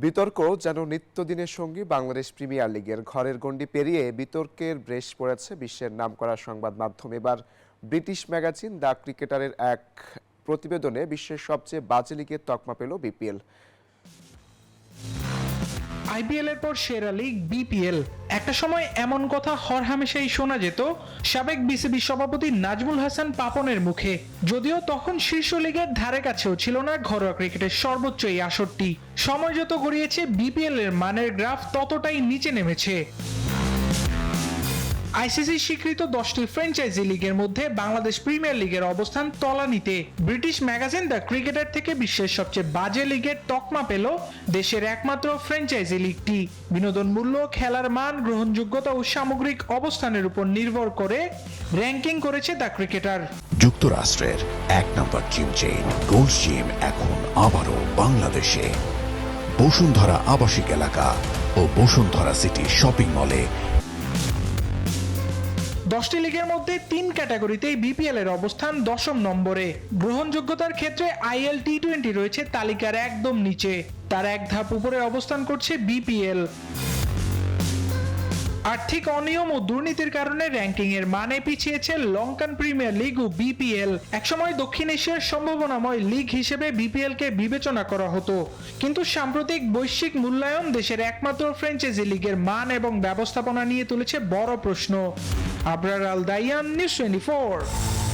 বিতর্ক যেন নিত্যদিনের সঙ্গী বাংলাদেশ প্রিমিয়ার লিগের ঘরের গণ্ডি পেরিয়ে বিতর্কের ব্রেশ পড়েছে বিশ্বের নামকরা সংবাদ মাধ্যম। এবার ব্রিটিশ ম্যাগাজিন দ্য ক্রিকেটারের এক প্রতিবেদনে বিশ্বের সবচেয়ে বাজে লিগের তকমা পেল বিপিএল। আইপিএল এর পর সেরা লিগ বিপিএল। একটা সময় এমন কথা হরহামেশাই শোনা যেত সাবেক বিসিবি সভাপতি নাজমুল হাসান পাপনের মুখে। যদিও তখন শীর্ষ লিগের ধারে কাছেও ছিল না ঘরোয়া ক্রিকেটের সর্বোচ্চ এই আসরটি। সময় যত গড়িয়েছে বিপিএল এর মানের গ্রাফ ততটাই নিচে নেমেছে। আইসিসি স্বীকৃত 10টি ফ্র্যাঞ্চাইজি লিগের মধ্যে বাংলাদেশ প্রিমিয়ার লিগের অবস্থান তলানিতে। ব্রিটিশ ম্যাগাজিন দ্য ক্রিকেটার থেকে বিশ্বের সবচেয়ে বাজে লিগের তকমা পেল দেশের একমাত্র ফ্র্যাঞ্চাইজি লিগটি। বিনোদন মূল্য, খেলার মান, গ্রহণযোগ্যতা ও সামগ্রিক অবস্থানের উপর নির্ভর করে র্যাঙ্কিং করেছে দ্য ক্রিকেটার। যুক্তরাষ্ট্রের 1 নম্বর জিম চেইন গোল্ড জিম এখন আবারও বাংলাদেশে। বসুন্ধরা আবাসিক এলাকা ও বসুন্ধরা সিটি শপিং মলে 10টি লিগের মধ্যে 3 ক্যাটাগরিতেই বিপিএল এর অবস্থান 10ম নম্বরে। গ্রহণযোগ্যতার ক্ষেত্রে আইএল টি20 রয়েছে তালিকার একদম নিচে, তার এক ধাপ উপরে অবস্থান করছে বিপিএল। আর্থিক অনিয়ম ও দুর্নীতির কারণে র্যাঙ্কিং এর মানে পিছিয়েছে লঙ্কান প্রিমিয়ার লিগ ও বিপিএল। একসময় দক্ষিণ এশিয়ার সম্ভাবনাময় লিগ হিসেবে বিপিএল কে বিবেচনা করা হতো, কিন্তু সাম্প্রতিক বৈশ্বিক মূল্যায়ন দেশের একমাত্র ফ্র্যাঞ্চাইজি লিগের মান এবং ব্যবস্থাপনা নিয়ে তুলেছে বড় প্রশ্ন। আবরার আল দাইয়ান, নিউজ 24।